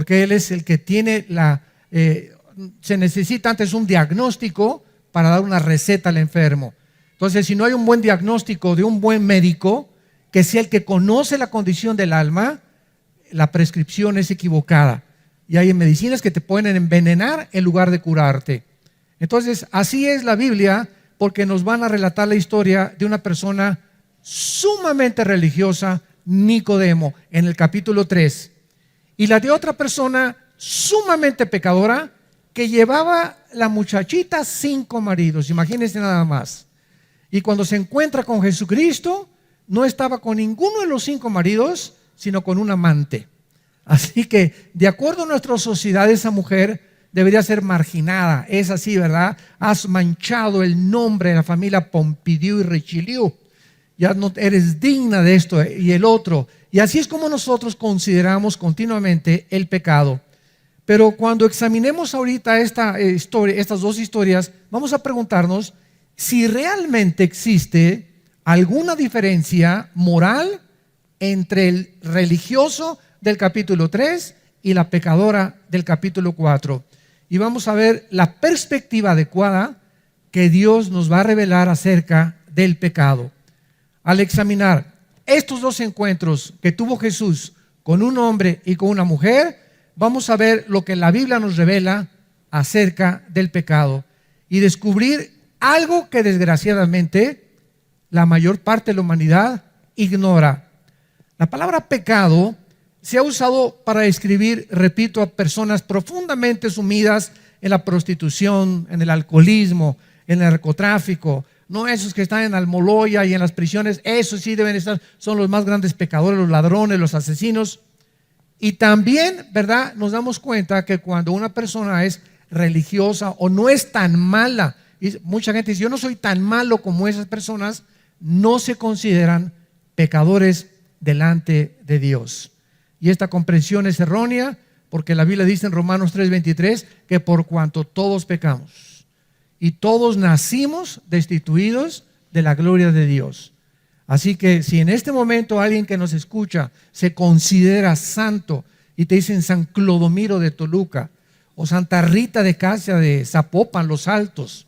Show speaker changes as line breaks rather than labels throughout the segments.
porque Él es el que tiene se necesita antes un diagnóstico para dar una receta al enfermo. Entonces, si no hay un buen diagnóstico de un buen médico, que sea el que conoce la condición del alma, la prescripción es equivocada. Y hay medicinas que te pueden envenenar en lugar de curarte. Entonces, así es la Biblia, porque nos van a relatar la historia de una persona sumamente religiosa, Nicodemo, en el capítulo 3. Y la de otra persona sumamente pecadora, que llevaba la muchachita 5 maridos, imagínense nada más. Y cuando se encuentra con Jesucristo, no estaba con ninguno de los 5 maridos, sino con un amante. Así que, de acuerdo a nuestra sociedad, esa mujer debería ser marginada. Es así, ¿verdad? Has manchado el nombre de la familia Pompidou y Richelieu. Ya no eres digna de esto y el otro. Y así es como nosotros consideramos continuamente el pecado. Pero cuando examinemos ahorita estas dos historias, vamos a preguntarnos si realmente existe alguna diferencia moral entre el religioso del capítulo 3 y la pecadora del capítulo 4. Y vamos a ver la perspectiva adecuada que Dios nos va a revelar acerca del pecado. Al examinar estos dos encuentros que tuvo Jesús con un hombre y con una mujer, vamos a ver lo que la Biblia nos revela acerca del pecado y descubrir algo que desgraciadamente la mayor parte de la humanidad ignora. La palabra pecado se ha usado para describir, repito, a personas profundamente sumidas en la prostitución, en el alcoholismo, en el narcotráfico. No esos que están en Almoloya y en las prisiones, esos sí deben estar, son los más grandes pecadores, los ladrones, los asesinos. Y también, ¿verdad? Nos damos cuenta que cuando una persona es religiosa o no es tan mala, y mucha gente dice, yo no soy tan malo como esas personas, no se consideran pecadores delante de Dios. Y esta comprensión es errónea porque la Biblia dice en Romanos 3:23 que por cuanto todos pecamos y todos nacimos destituidos de la gloria de Dios. Así que si en este momento alguien que nos escucha se considera santo y te dicen San Clodomiro de Toluca o Santa Rita de Casia de Zapopan, Los Altos,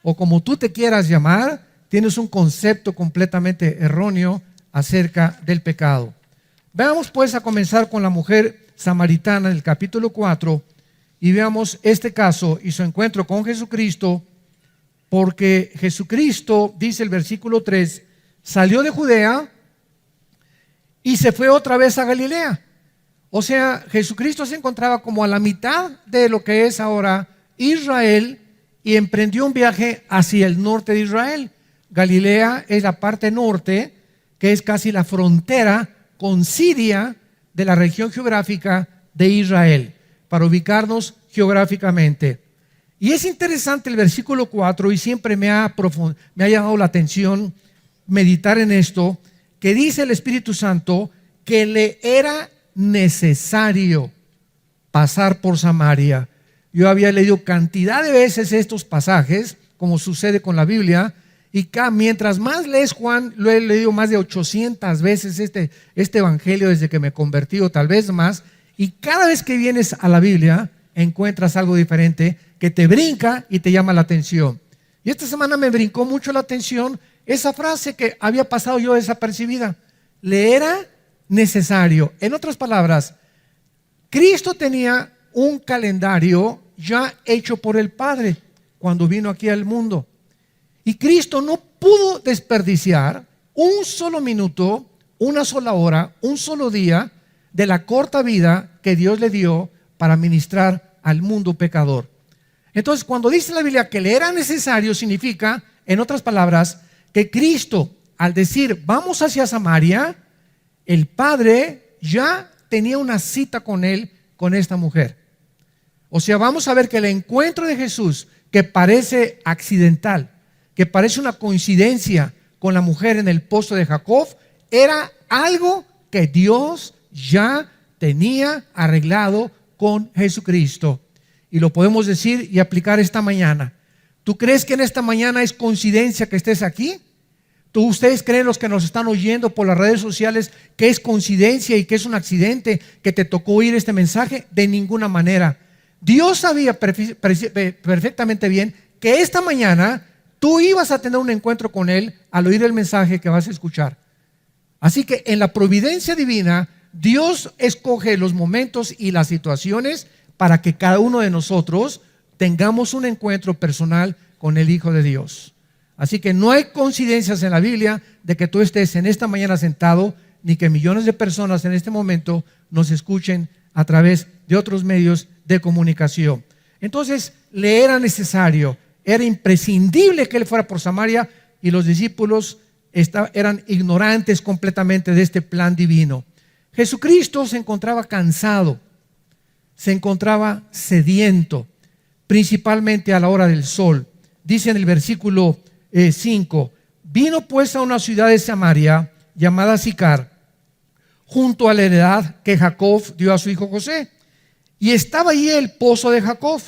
o como tú te quieras llamar, tienes un concepto completamente erróneo acerca del pecado. Veamos pues a comenzar con la mujer samaritana en el capítulo 4 y veamos este caso y su encuentro con Jesucristo, porque Jesucristo, dice el versículo 3, salió de Judea y se fue otra vez a Galilea. O sea, Jesucristo se encontraba como a la mitad de lo que es ahora Israel y emprendió un viaje hacia el norte de Israel. Galilea es la parte norte, que es casi la frontera con Siria de la región geográfica de Israel, para ubicarnos geográficamente. Y es interesante el versículo 4 y siempre me ha llamado la atención meditar en esto, que dice el Espíritu Santo que le era necesario pasar por Samaria. Yo había leído cantidad de veces estos pasajes, como sucede con la Biblia, y mientras más lees Juan, lo he leído más de 800 veces este evangelio desde que me convertí, o tal vez más, y cada vez que vienes a la Biblia encuentras algo diferente que te brinca y te llama la atención. Y esta semana me brincó mucho la atención esa frase que había pasado yo desapercibida. Le era necesario. En otras palabras, Cristo tenía un calendario ya hecho por el Padre cuando vino aquí al mundo. Y Cristo no pudo desperdiciar un solo minuto, una sola hora, un solo día de la corta vida que Dios le dio para ministrar al mundo pecador. Entonces, cuando dice la Biblia que le era necesario, significa, en otras palabras, que Cristo, al decir vamos hacia Samaria, el Padre ya tenía una cita con él, con esta mujer. O sea, vamos a ver que el encuentro de Jesús, que parece accidental, que parece una coincidencia con la mujer en el pozo de Jacob, era algo que Dios ya tenía arreglado con Jesucristo. Y lo podemos decir y aplicar esta mañana. ¿Tú crees que en esta mañana es coincidencia que estés aquí? ¿Ustedes creen, los que nos están oyendo por las redes sociales, que es coincidencia y que es un accidente que te tocó oír este mensaje? De ninguna manera. Dios sabía perfectamente bien que esta mañana tú ibas a tener un encuentro con Él al oír el mensaje que vas a escuchar. Así que en la providencia divina, Dios escoge los momentos y las situaciones para que cada uno de nosotros tengamos un encuentro personal con el Hijo de Dios. Así que no hay coincidencias en la Biblia de que tú estés en esta mañana sentado, ni que millones de personas en este momento nos escuchen a través de otros medios de comunicación. Entonces le era necesario, era imprescindible que Él fuera por Samaria, y los discípulos eran ignorantes completamente de este plan divino. Jesucristo se encontraba cansado, se encontraba sediento, principalmente a la hora del sol. Dice en el versículo 5, vino pues a una ciudad de Samaria llamada Sicar, junto a la heredad que Jacob dio a su hijo José, y estaba allí el pozo de Jacob.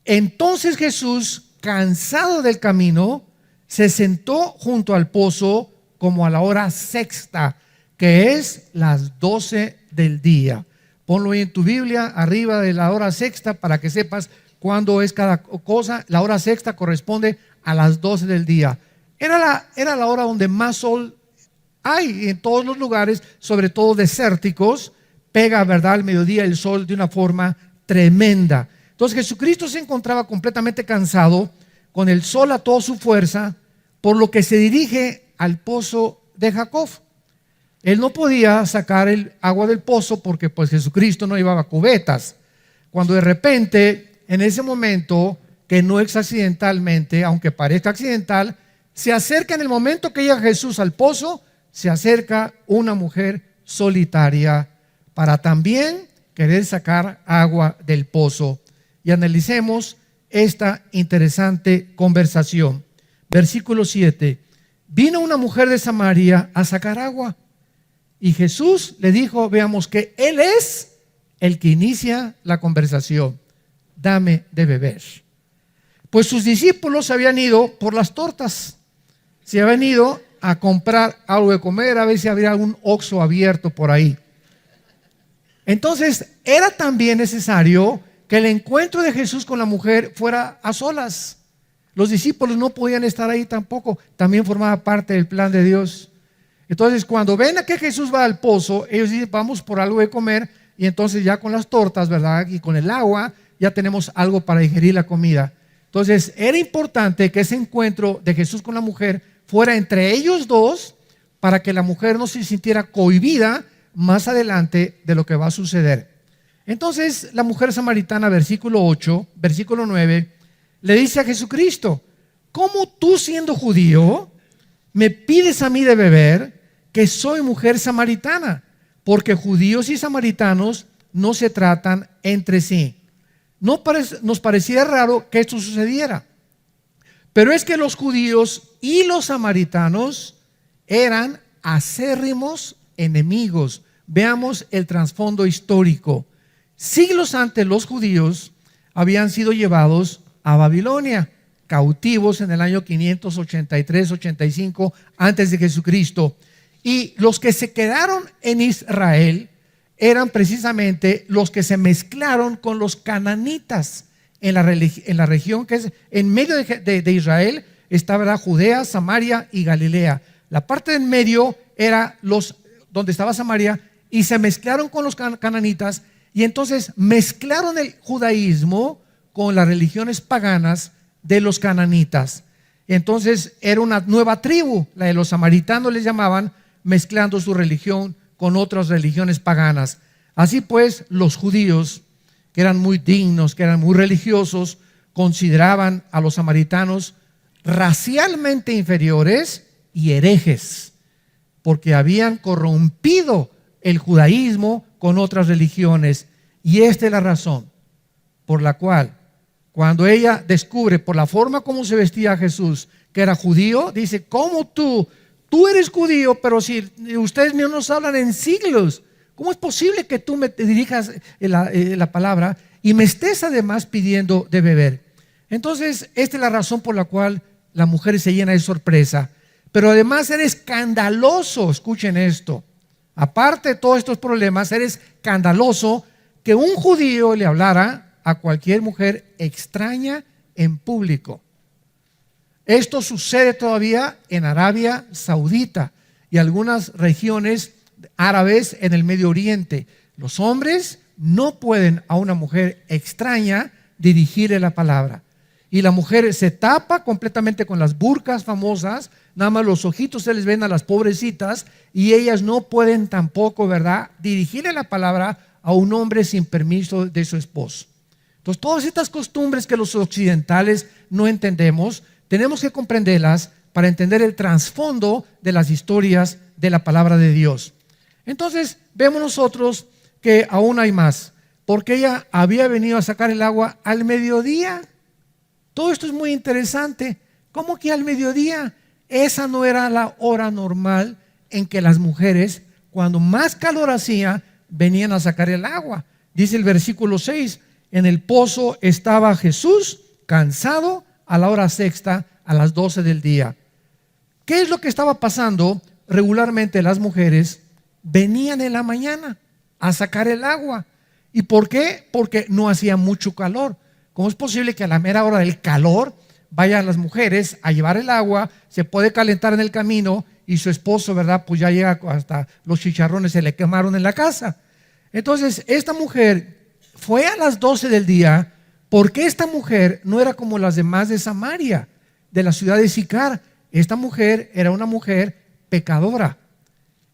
Entonces Jesús, cansado del camino, se sentó junto al pozo como a la hora sexta, que es las 12 del día. Ponlo ahí en tu Biblia, arriba de la hora sexta, para que sepas cuándo es cada cosa. La hora sexta corresponde a las 12 del día. Era la hora donde más sol hay en todos los lugares, sobre todo desérticos. Pega, ¿verdad?, al mediodía el sol de una forma tremenda. Entonces Jesucristo se encontraba completamente cansado, con el sol a toda su fuerza, por lo que se dirige al pozo de Jacob. Él no podía sacar el agua del pozo porque pues Jesucristo no llevaba cubetas. Cuando de repente, en ese momento, que no es accidentalmente, aunque parezca accidental, se acerca, en el momento que llega Jesús al pozo, se acerca una mujer solitaria para también querer sacar agua del pozo. Y analicemos esta interesante conversación. Versículo 7. Vino una mujer de Samaria a sacar agua, y Jesús le dijo, veamos, que Él es el que inicia la conversación. Dame de beber. Pues sus discípulos habían ido por las tortas, se habían ido a comprar algo de comer, a ver si había algún Oxxo abierto por ahí. Entonces era también necesario que el encuentro de Jesús con la mujer fuera a solas. Los discípulos no podían estar ahí tampoco, también formaba parte del plan de Dios. Entonces cuando ven a que Jesús va al pozo, ellos dicen, vamos por algo de comer, y entonces ya con las tortas, ¿verdad?, y con el agua, ya tenemos algo para digerir la comida. Entonces era importante que ese encuentro de Jesús con la mujer fuera entre ellos dos, para que la mujer no se sintiera cohibida más adelante de lo que va a suceder. Entonces la mujer samaritana, versículo 8, versículo 9, le dice a Jesucristo, ¿cómo tú, siendo judío, me pides a mí de beber, que soy mujer samaritana? Porque judíos y samaritanos no se tratan entre sí. Nos parecía raro que esto sucediera, pero es que los judíos y los samaritanos eran acérrimos enemigos. Veamos el trasfondo histórico. Siglos antes, los judíos habían sido llevados a Babilonia, cautivos en el año 583-85 antes de Jesucristo. Y los que se quedaron en Israel eran precisamente los que se mezclaron con los cananitas en la región que es en medio de Israel. Estaba Judea, Samaria y Galilea. La parte de en medio era donde estaba Samaria, y se mezclaron con los cananitas, y entonces mezclaron el judaísmo con las religiones paganas de los cananitas. Entonces era una nueva tribu, la de los samaritanos les llamaban, mezclando su religión con otras religiones paganas. Así pues, los judíos, que eran muy dignos, que eran muy religiosos, consideraban a los samaritanos racialmente inferiores y herejes, porque habían corrompido el judaísmo con otras religiones. Y esta es la razón por la cual, cuando ella descubre por la forma como se vestía Jesús que era judío, dice, ¿cómo tú eres judío, pero si ustedes no nos hablan en siglos? ¿Cómo es posible que tú me dirijas la palabra y me estés además pidiendo de beber? Entonces esta es la razón por la cual la mujer se llena de sorpresa. Pero además era escandaloso, escuchen esto. Aparte de todos estos problemas, era escandaloso que un judío le hablara a cualquier mujer extraña en público. Esto sucede todavía en Arabia Saudita y algunas regiones árabes en el Medio Oriente. Los hombres no pueden a una mujer extraña dirigirle la palabra. Y la mujer se tapa completamente con las burkas famosas, nada más los ojitos se les ven a las pobrecitas y ellas no pueden tampoco, ¿verdad?, dirigirle la palabra a un hombre sin permiso de su esposo. Entonces, todas estas costumbres que los occidentales no entendemos, tenemos que comprenderlas para entender el trasfondo de las historias de la palabra de Dios. Entonces, vemos nosotros que aún hay más, porque ella había venido a sacar el agua al mediodía. Todo esto es muy interesante. ¿Cómo que al mediodía? Esa no era la hora normal en que las mujeres, cuando más calor hacía, venían a sacar el agua. Dice el versículo 6, en el pozo estaba Jesús cansado a la hora sexta, a las 12 del día. ¿Qué es lo que estaba pasando? Regularmente las mujeres venían en la mañana a sacar el agua. ¿Y por qué? Porque no hacía mucho calor. ¿Cómo es posible que a la mera hora del calor vayan las mujeres a llevar el agua? Se puede calentar en el camino y su esposo, ¿verdad?, pues ya llega hasta los chicharrones se le quemaron en la casa. Entonces, esta mujer fue a las 12 del día porque esta mujer no era como las demás de Samaria, de la ciudad de Sicar. Esta mujer era una mujer pecadora.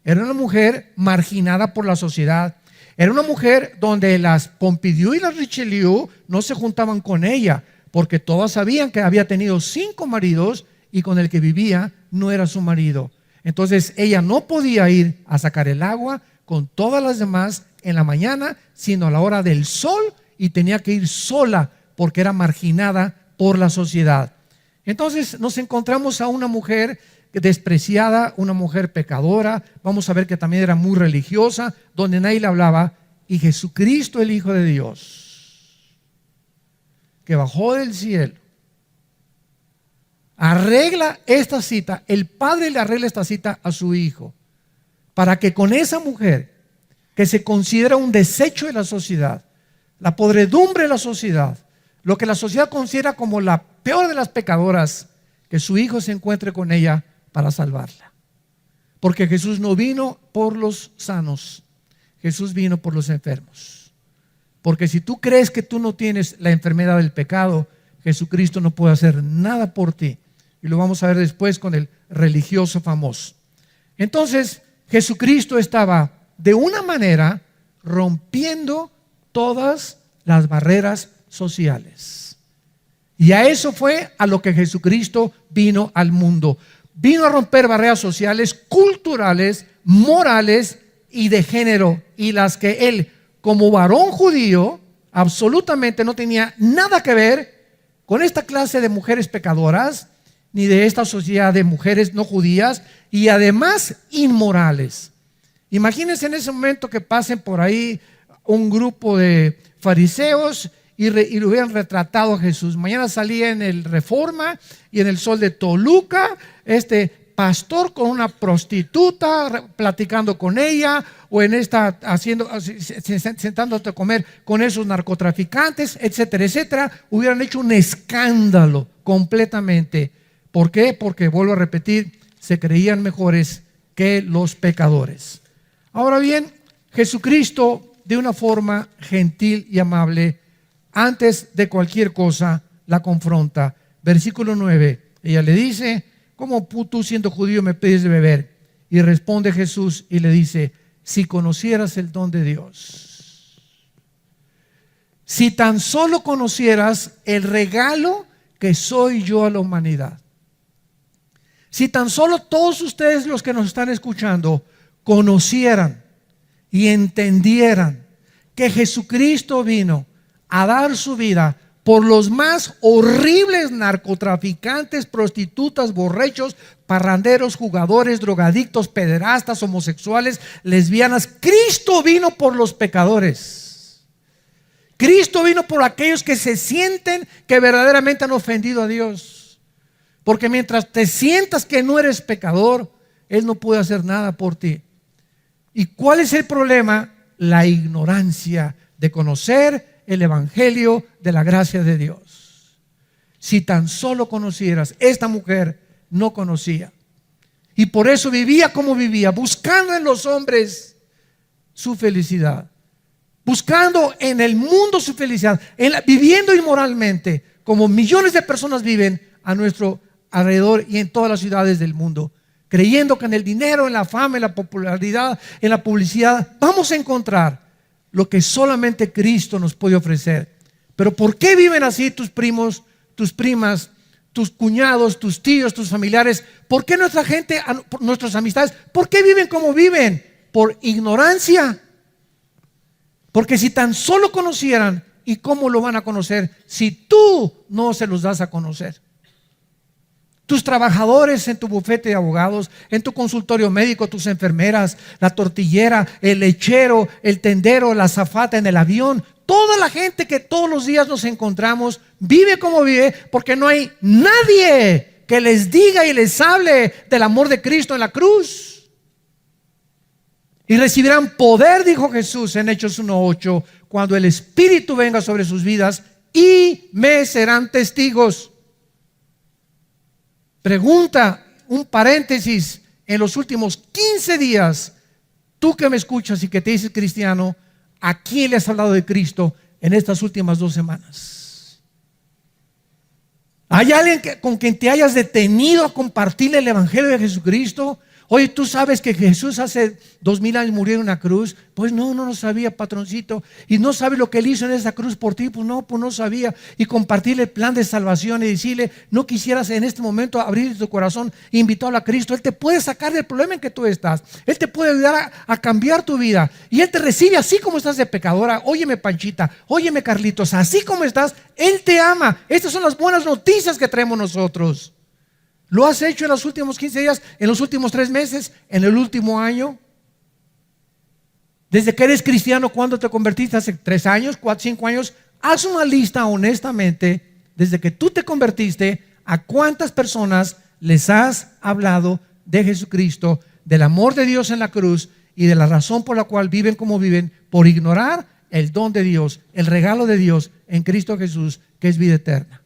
Era una mujer marginada por la sociedad. Era una mujer donde las Pompidou y las Richelieu no se juntaban con ella, porque todas sabían que había tenido 5 maridos y con el que vivía no era su marido. Entonces ella no podía ir a sacar el agua con todas las demás en la mañana, sino a la hora del sol, y tenía que ir sola porque era marginada por la sociedad. Entonces nos encontramos a una mujer despreciada, una mujer pecadora. Vamos a ver que también era muy religiosa, donde nadie le hablaba. Y Jesucristo, el Hijo de Dios, que bajó del cielo, arregla esta cita. El Padre le arregla esta cita a su Hijo para que con esa mujer que se considera un desecho de la sociedad, la podredumbre de la sociedad, lo que la sociedad considera como la peor de las pecadoras, que su Hijo se encuentre con ella para salvarla. Porque Jesús no vino por los sanos, Jesús vino por los enfermos. Porque si tú crees que tú no tienes la enfermedad del pecado, Jesucristo no puede hacer nada por ti. Y lo vamos a ver después con el religioso famoso. Entonces, Jesucristo estaba de una manera rompiendo todas las barreras sociales. Y a eso fue a lo que Jesucristo vino al mundo. Vino a romper barreras sociales, culturales, morales y de género, y las que él, como varón judío, absolutamente no tenía nada que ver con esta clase de mujeres pecadoras, ni de esta sociedad de mujeres no judías, y además inmorales. Imagínense en ese momento que pasen por ahí un grupo de fariseos y lo hubieran retratado a Jesús. Mañana salía en el Reforma y en el Sol de Toluca este pastor con una prostituta platicando con ella, o en esta sentándote a comer con esos narcotraficantes, etcétera, etcétera. Hubieran hecho un escándalo completamente. ¿Por qué? Porque, vuelvo a repetir, se creían mejores que los pecadores. Ahora bien, Jesucristo, de una forma gentil y amable, antes de cualquier cosa, la confronta. Versículo 9, ella le dice: ¿cómo tú, siendo judío, me pides de beber? Y responde Jesús y le dice: si conocieras el don de Dios, si tan solo conocieras el regalo que soy yo a la humanidad, si tan solo todos ustedes, los que nos están escuchando, conocieran y entendieran que Jesucristo vino a dar su vida por los más horribles narcotraficantes, prostitutas, borrachos, parranderos, jugadores, drogadictos, pederastas, homosexuales, lesbianas. Cristo vino por los pecadores. Cristo vino por aquellos que se sienten que verdaderamente han ofendido a Dios. Porque mientras te sientas que no eres pecador, Él no puede hacer nada por ti. ¿Y cuál es el problema? La ignorancia de conocer el evangelio de la gracia de Dios. Si tan solo conocieras, esta mujer no conocía. Y por eso vivía como vivía, buscando en los hombres su felicidad. Buscando en el mundo su felicidad, viviendo inmoralmente, como millones de personas viven a nuestro alrededor y en todas las ciudades del mundo, creyendo que en el dinero, en la fama, en la popularidad, en la publicidad, vamos a encontrar lo que solamente Cristo nos puede ofrecer. Pero ¿por qué viven así tus primos, tus primas, tus cuñados, tus tíos, tus familiares? ¿Por qué nuestra gente, nuestras amistades, por qué viven como viven? Por ignorancia. Porque si tan solo conocieran, ¿y cómo lo van a conocer si tú no se los das a conocer? Tus trabajadores en tu bufete de abogados, en tu consultorio médico, tus enfermeras, la tortillera, el lechero, el tendero, la azafata en el avión, toda la gente que todos los días nos encontramos vive como vive porque no hay nadie que les diga y les hable del amor de Cristo en la cruz. Y recibirán poder, dijo Jesús en Hechos 1:8, cuando el Espíritu venga sobre sus vidas, y me serán testigos. Pregunta, un paréntesis, en los últimos 15 días, tú que me escuchas y que te dices cristiano, ¿a quién le has hablado de Cristo en estas últimas 2 semanas? ¿Hay alguien con quien te hayas detenido a compartirle el evangelio de Jesucristo? Oye, ¿tú sabes que Jesús hace 2000 años murió en una cruz? Pues no lo sabía, patroncito. ¿Y no sabe lo que Él hizo en esa cruz por ti? Pues no sabía. Y compartirle el plan de salvación y decirle, no quisieras en este momento abrir tu corazón e invitarlo a Cristo. Él te puede sacar del problema en que tú estás. Él te puede ayudar a cambiar tu vida. Y Él te recibe así como estás de pecadora. Óyeme, Panchita, óyeme, Carlitos, así como estás, Él te ama. Estas son las buenas noticias que traemos nosotros. ¿Lo has hecho en los últimos 15 días, en los últimos 3 meses, en el último año? Desde que eres cristiano, ¿cuándo te convertiste? ¿Hace 3 años, 4, 5 años? Haz una lista honestamente, desde que tú te convertiste, ¿a cuántas personas les has hablado de Jesucristo, del amor de Dios en la cruz y de la razón por la cual viven como viven, por ignorar el don de Dios, el regalo de Dios en Cristo Jesús, que es vida eterna?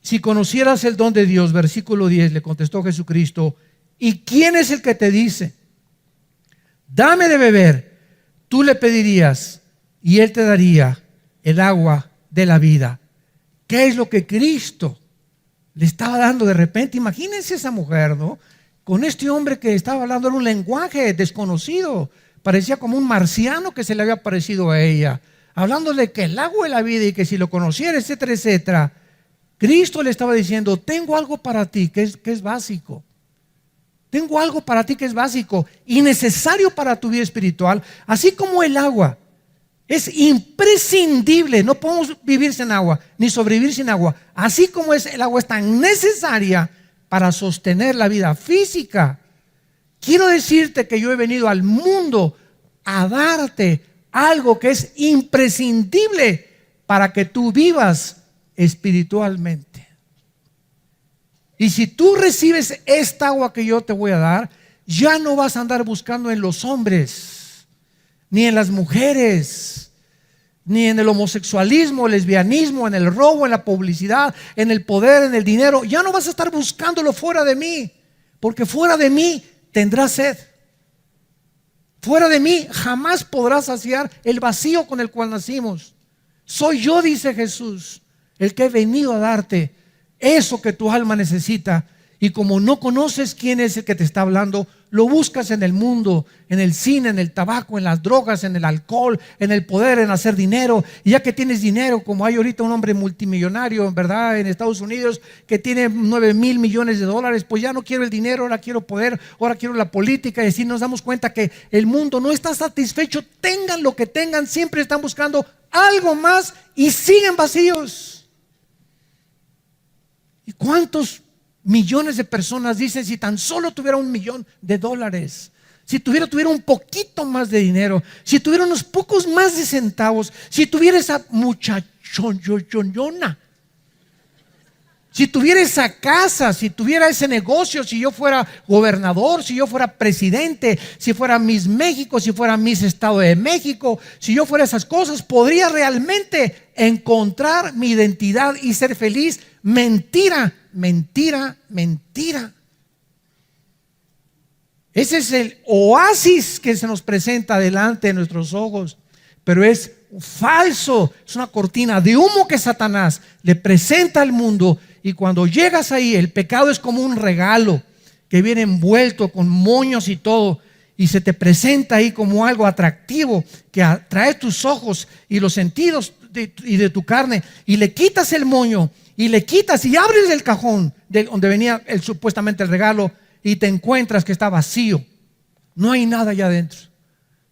Si conocieras el don de Dios, versículo 10, le contestó Jesucristo, ¿y quién es el que te dice, dame de beber? Tú le pedirías y Él te daría el agua de la vida. ¿Qué es lo que Cristo le estaba dando de repente? Imagínense esa mujer, ¿no? Con este hombre que estaba hablando en un lenguaje desconocido, parecía como un marciano que se le había parecido a ella, hablándole que el agua de la vida y que si lo conociera, etcétera, etcétera. Cristo le estaba diciendo, tengo algo para ti que es básico. Tengo algo para ti que es básico y necesario para tu vida espiritual, así como el agua. Es imprescindible, no podemos vivir sin agua, ni sobrevivir sin agua. Así como el agua es tan necesaria para sostener la vida física. Quiero decirte que yo he venido al mundo a darte algo que es imprescindible para que tú vivas espiritualmente. Y si tú recibes esta agua que yo te voy a dar, ya no vas a andar buscando en los hombres, ni en las mujeres, ni en el homosexualismo, el lesbianismo, en el robo, en la publicidad, en el poder, en el dinero. Ya no vas a estar buscándolo fuera de mí, porque fuera de mí tendrás sed. Fuera de mí jamás podrás saciar el vacío con el cual nacimos. Soy yo, dice Jesús, el que he venido a darte eso que tu alma necesita. Y como no conoces quién es el que te está hablando, lo buscas en el mundo, en el cine, en el tabaco, en las drogas, en el alcohol, en el poder, en hacer dinero. Y ya que tienes dinero, como hay ahorita un hombre multimillonario, ¿verdad?, en Estados Unidos, que tiene 9,000 millones de dólares, pues ya no quiero el dinero, ahora quiero poder, ahora quiero la política. Y así nos damos cuenta que el mundo no está satisfecho, tengan lo que tengan, siempre están buscando algo más y siguen vacíos. ¿Y cuántos millones de personas dicen, si tan solo tuviera $1,000,000, si tuviera un poquito más de dinero, si tuviera unos pocos más de centavos, si tuviera esa muchachona Si tuviera esa casa, si tuviera ese negocio, si yo fuera gobernador, si yo fuera presidente, si fuera Miss México, si fuera Miss Estado de México, si yo fuera esas cosas, podría realmente encontrar mi identidad y ser feliz. Mentira, mentira, mentira. Ese es el oasis que se nos presenta delante de nuestros ojos, pero es falso, es una cortina de humo que Satanás le presenta al mundo. Y cuando llegas ahí, el pecado es como un regalo que viene envuelto con moños y todo, y se te presenta ahí como algo atractivo que atrae tus ojos y los sentidos y de tu carne, y le quitas el moño y le quitas y abres el cajón donde venía supuestamente el regalo, y te encuentras que está vacío, no hay nada allá adentro.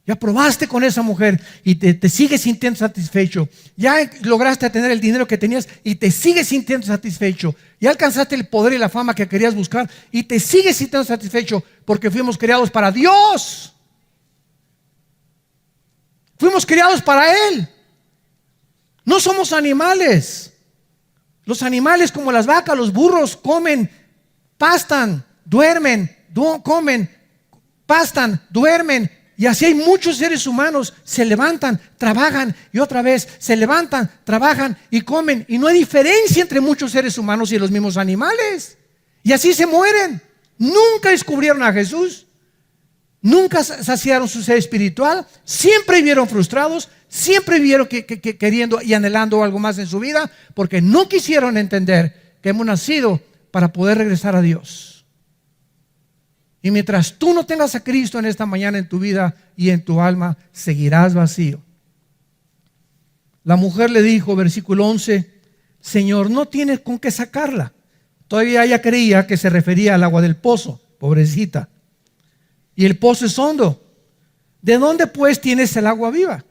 Ya probaste con esa mujer y te sigues sintiendo satisfecho. Ya lograste tener el dinero que tenías y te sigues sintiendo satisfecho. Ya alcanzaste el poder y la fama que querías buscar y te sigues sintiendo satisfecho, porque fuimos creados para Dios. Fuimos creados para Él. No somos animales. Los animales, como las vacas, los burros, comen, pastan, duermen, comen, pastan, duermen. Y así hay muchos seres humanos. Se levantan, trabajan y otra vez se levantan, trabajan y comen. Y no hay diferencia entre muchos seres humanos y los mismos animales. Y así se mueren. Nunca descubrieron a Jesús. Nunca saciaron su ser espiritual. Siempre vivieron frustrados. Siempre vivieron queriendo y anhelando algo más en su vida, porque no quisieron entender que hemos nacido para poder regresar a Dios. Y mientras tú no tengas a Cristo en esta mañana en tu vida y en tu alma, seguirás vacío. La mujer le dijo, versículo 11, Señor, no tienes con qué sacarla. Todavía ella creía que se refería al agua del pozo, pobrecita. Y el pozo es hondo. ¿De dónde pues tienes el agua viva?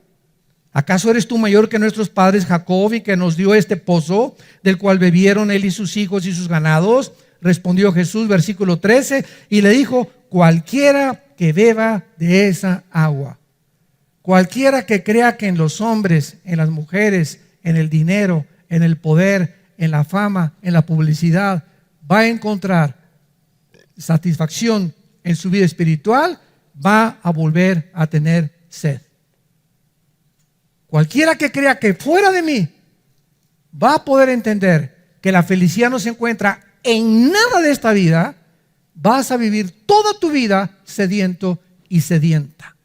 ¿Acaso eres tú mayor que nuestros padres Jacob, y que nos dio este pozo, del cual bebieron él y sus hijos y sus ganados? Respondió Jesús, versículo 13, y le dijo, cualquiera que beba de esa agua, cualquiera que crea que en los hombres, en las mujeres, en el dinero, en el poder, en la fama, en la publicidad, va a encontrar satisfacción en su vida espiritual, va a volver a tener sed. Cualquiera que crea que fuera de mí va a poder entender que la felicidad no se encuentra en nada de esta vida. Vas a vivir toda tu vida sediento y sedienta,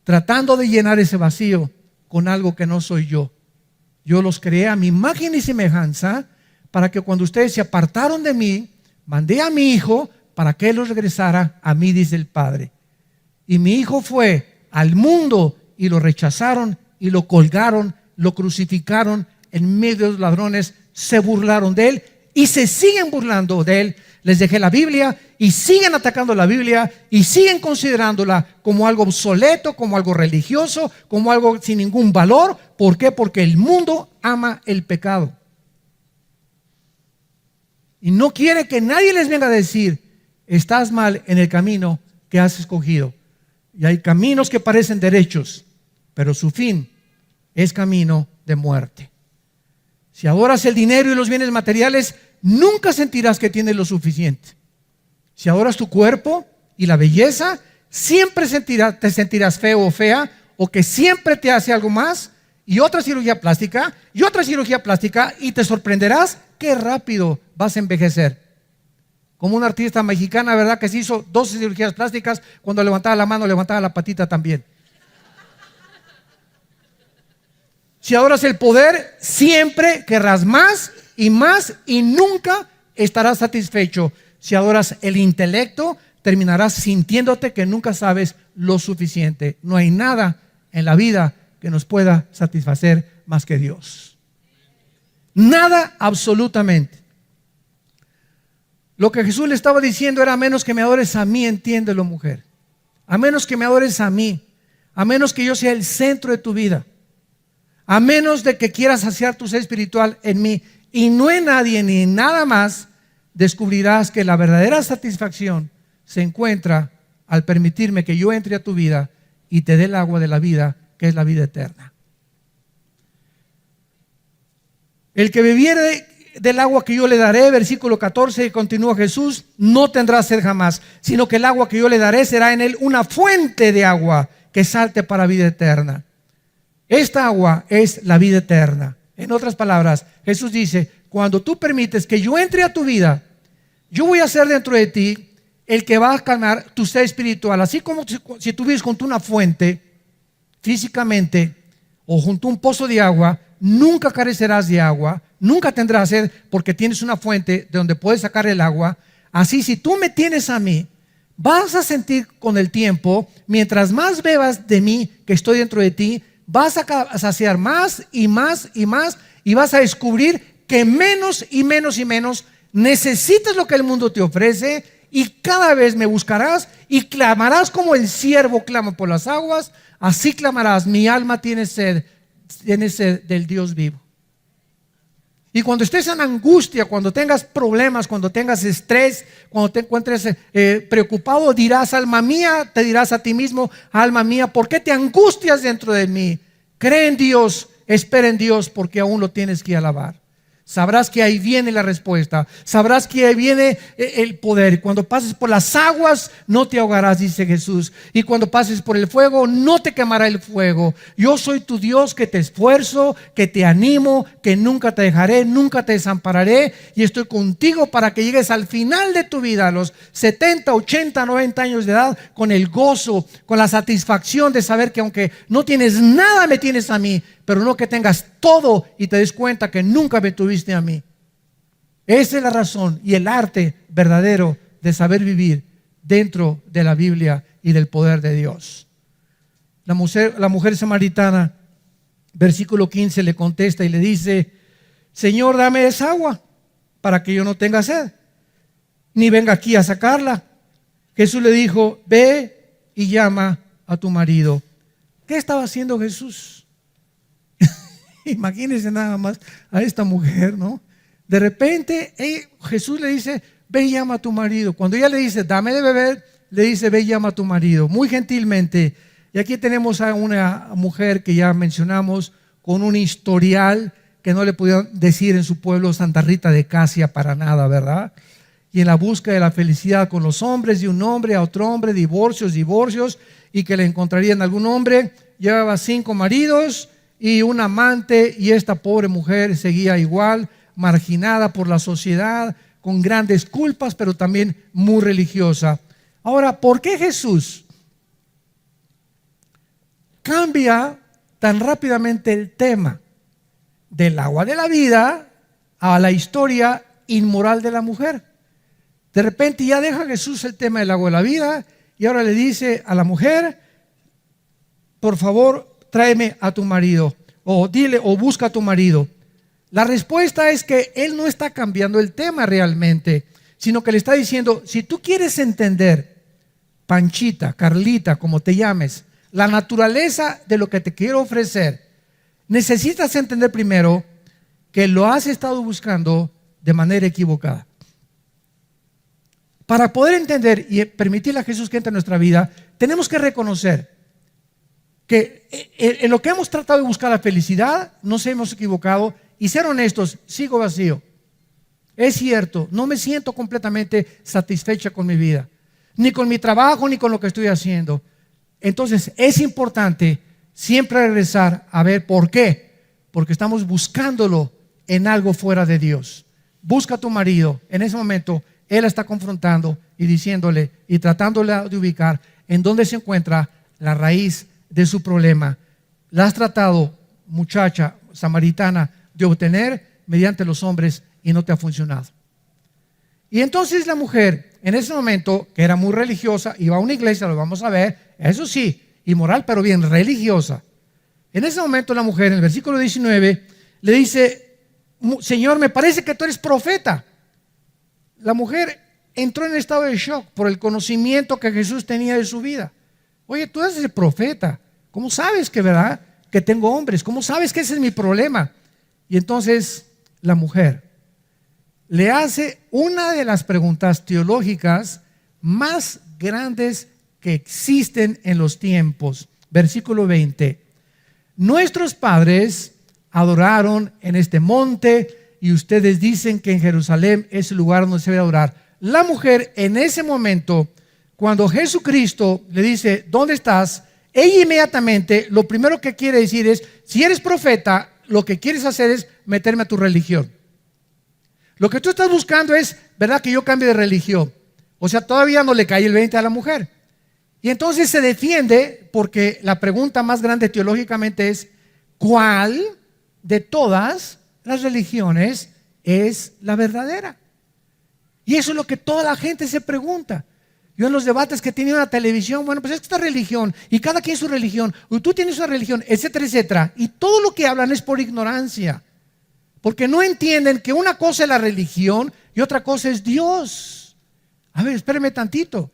tratando de llenar ese vacío con algo que no soy yo. Yo los creé a mi imagen y semejanza, para que cuando ustedes se apartaron de mí, mandé a mi hijo para que él los regresara a mí, dice el Padre. Y mi hijo fue al mundo y lo rechazaron y lo colgaron, lo crucificaron en medio de los ladrones, se burlaron de él y se siguen burlando de él. Les dejé la Biblia y siguen atacando la Biblia y siguen considerándola como algo obsoleto, como algo religioso, como algo sin ningún valor. ¿Por qué? Porque el mundo ama el pecado y no quiere que nadie les venga a decir, estás mal en el camino que has escogido. Y hay caminos que parecen derechos, pero su fin es camino de muerte. Si adoras el dinero y los bienes materiales, nunca sentirás que tienes lo suficiente. Si adoras tu cuerpo y la belleza, siempre te sentirás feo o fea, o que siempre te hace algo más, y otra cirugía plástica, y te sorprenderás qué rápido vas a envejecer. Como una artista mexicana, ¿verdad? Que se hizo 12 cirugías plásticas, cuando levantaba la mano, levantaba la patita también. Si adoras el poder, siempre querrás más y nunca estarás satisfecho. Si adoras el intelecto, terminarás sintiéndote que nunca sabes lo suficiente. No hay nada en la vida que nos pueda satisfacer más que Dios. Nada, absolutamente. Lo que Jesús le estaba diciendo era: a menos que me adores a mí, entiéndelo, mujer. A menos que me adores a mí, a menos que yo sea el centro de tu vida, a menos de que quieras saciar tu ser espiritual en mí y no en nadie ni en nada más, descubrirás que la verdadera satisfacción se encuentra al permitirme que yo entre a tu vida y te dé el agua de la vida, que es la vida eterna. El que bebiere del agua que yo le daré, versículo 14, continúa Jesús, no tendrá sed jamás, sino que el agua que yo le daré será en él una fuente de agua que salte para vida eterna. Esta agua es la vida eterna. En otras palabras, Jesús dice, cuando tú permites que yo entre a tu vida, yo voy a ser dentro de ti el que va a calmar tu sed espiritual. Así como si tú vives junto a una fuente, físicamente, o junto a un pozo de agua, nunca carecerás de agua, nunca tendrás sed porque tienes una fuente de donde puedes sacar el agua. Así, si tú me tienes a mí, vas a sentir con el tiempo, mientras más bebas de mí que estoy dentro de ti, vas a saciar más y más y más, y vas a descubrir que menos y menos y menos necesitas lo que el mundo te ofrece, y cada vez me buscarás y clamarás como el siervo clama por las aguas. Así clamarás, mi alma tiene sed del Dios vivo. Y cuando estés en angustia, cuando tengas problemas, cuando tengas estrés, cuando te encuentres preocupado, dirás, alma mía, te dirás a ti mismo, alma mía, ¿por qué te angustias dentro de mí? Cree en Dios, espera en Dios, porque aún lo tienes que alabar. Sabrás que ahí viene la respuesta. Sabrás que ahí viene el poder. Cuando pases por las aguas, no te ahogarás, dice Jesús. Y cuando pases por el fuego, no te quemará el fuego. Yo soy tu Dios que te esfuerzo, que te animo, que nunca te dejaré, nunca te desampararé. Y estoy contigo para que llegues al final de tu vida, a los 70, 80, 90 años de edad, con el gozo, con la satisfacción de saber que aunque no tienes nada, me tienes a mí. Pero no que tengas todo y te des cuenta que nunca me tuviste a mí. Esa es la razón y el arte verdadero de saber vivir dentro de la Biblia y del poder de Dios. La mujer samaritana, versículo 15, le contesta y le dice, Señor, dame esa agua para que yo no tenga sed, ni venga aquí a sacarla. Jesús le dijo, ve y llama a tu marido. ¿Qué estaba haciendo Jesús? Imagínense nada más a esta mujer, ¿no? De repente Jesús le dice, ve y llama a tu marido. Cuando ella le dice, dame de beber, le dice, ve y llama a tu marido. Muy gentilmente. Y aquí tenemos a una mujer que ya mencionamos, con un historial que no le pudieron decir en su pueblo Santa Rita de Casia para nada, ¿verdad? Y en la búsqueda de la felicidad con los hombres, de un hombre a otro hombre, divorcios, y que le encontrarían algún hombre. Llevaba 5 maridos y un amante, y esta pobre mujer seguía igual, marginada por la sociedad, con grandes culpas, pero también muy religiosa. Ahora, ¿por qué Jesús cambia tan rápidamente el tema del agua de la vida a la historia inmoral de la mujer? De repente ya deja Jesús el tema del agua de la vida y ahora le dice a la mujer, por favor, tráeme a tu marido, o dile, o busca a tu marido. La respuesta es que él no está cambiando el tema realmente, sino que le está diciendo, si tú quieres entender, Panchita, Carlita, como te llames, la naturaleza de lo que te quiero ofrecer, necesitas entender primero que lo has estado buscando de manera equivocada. Para poder entender y permitirle a Jesús que entre en nuestra vida, tenemos que reconocer que en lo que hemos tratado de buscar la felicidad, nos hemos equivocado, y ser honestos, sigo vacío. Es cierto, no me siento completamente satisfecha con mi vida, ni con mi trabajo, ni con lo que estoy haciendo. Entonces es importante siempre regresar a ver por qué, porque estamos buscándolo en algo fuera de Dios. Busca a tu marido. En ese momento él está confrontando y diciéndole y tratándole de ubicar en dónde se encuentra la raíz de su problema. La has tratado, muchacha samaritana, de obtener mediante los hombres y no te ha funcionado. Y entonces la mujer, en ese momento, que era muy religiosa, iba a una iglesia, lo vamos a ver, eso sí, inmoral, pero bien religiosa. En ese momento la mujer, en el versículo 19, le dice, Señor, me parece que tú eres profeta. La mujer entró en estado de shock por el conocimiento que Jesús tenía de su vida. Oye, tú eres el profeta. ¿Cómo sabes que, verdad, que tengo hombres? ¿Cómo sabes que ese es mi problema? Y entonces la mujer le hace una de las preguntas teológicas más grandes que existen en los tiempos. Versículo 20. Nuestros padres adoraron en este monte y ustedes dicen que en Jerusalén es el lugar donde se debe adorar. La mujer en ese momento, cuando Jesucristo le dice, ¿dónde estás?, ella inmediatamente lo primero que quiere decir es, si eres profeta, lo que quieres hacer es meterme a tu religión. Lo que tú estás buscando es, ¿verdad?, que yo cambie de religión. O sea, todavía no le cae el 20 a la mujer. Y entonces se defiende porque la pregunta más grande teológicamente es, ¿cuál de todas las religiones es la verdadera? Y eso es lo que toda la gente se pregunta. Yo en los debates que tenía en la televisión, bueno, pues esta religión, y cada quien su religión, y tú tienes una religión, etcétera, etcétera. Y todo lo que hablan es por ignorancia. Porque no entienden que una cosa es la religión y otra cosa es Dios. A ver, espérame tantito.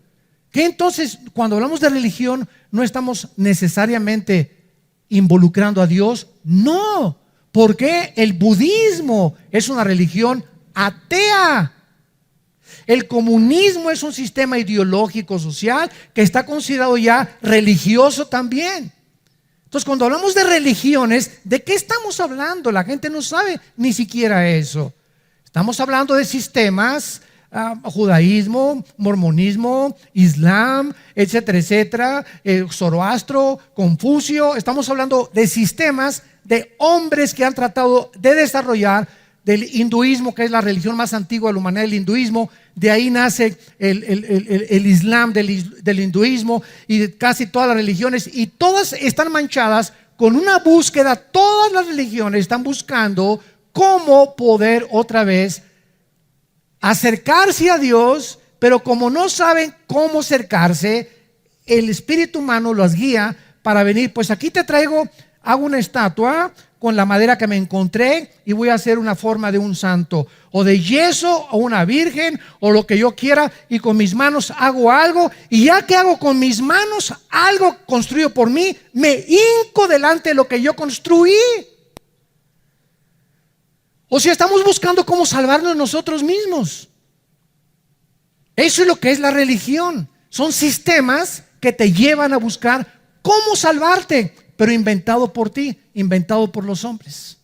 ¿Qué entonces, cuando hablamos de religión, no estamos necesariamente involucrando a Dios? No, porque el budismo es una religión atea. El comunismo es un sistema ideológico social que está considerado ya religioso también. Entonces, cuando hablamos de religiones, ¿de qué estamos hablando? La gente no sabe ni siquiera eso. Estamos hablando de sistemas, judaísmo, mormonismo, islam, etcétera, etcétera, Zoroastro, Confucio. Estamos hablando de sistemas de hombres que han tratado de desarrollar, del hinduismo, que es la religión más antigua de la humanidad, el hinduismo. De ahí nace el islam del hinduismo y de casi todas las religiones, y todas están manchadas con una búsqueda. Todas las religiones están buscando cómo poder otra vez acercarse a Dios, pero como no saben cómo acercarse, el espíritu humano los guía para venir. Pues aquí te traigo, hago una estatua con la madera que me encontré y voy a hacer una forma de un santo, o de yeso, o una virgen, o lo que yo quiera, y con mis manos hago algo, y ya que hago con mis manos algo construido por mí, me hinco delante de lo que yo construí. O sea, estamos buscando cómo salvarnos nosotros mismos. Eso es lo que es la religión. Son sistemas que te llevan a buscar cómo salvarte, pero inventado por ti, inventado por los hombres.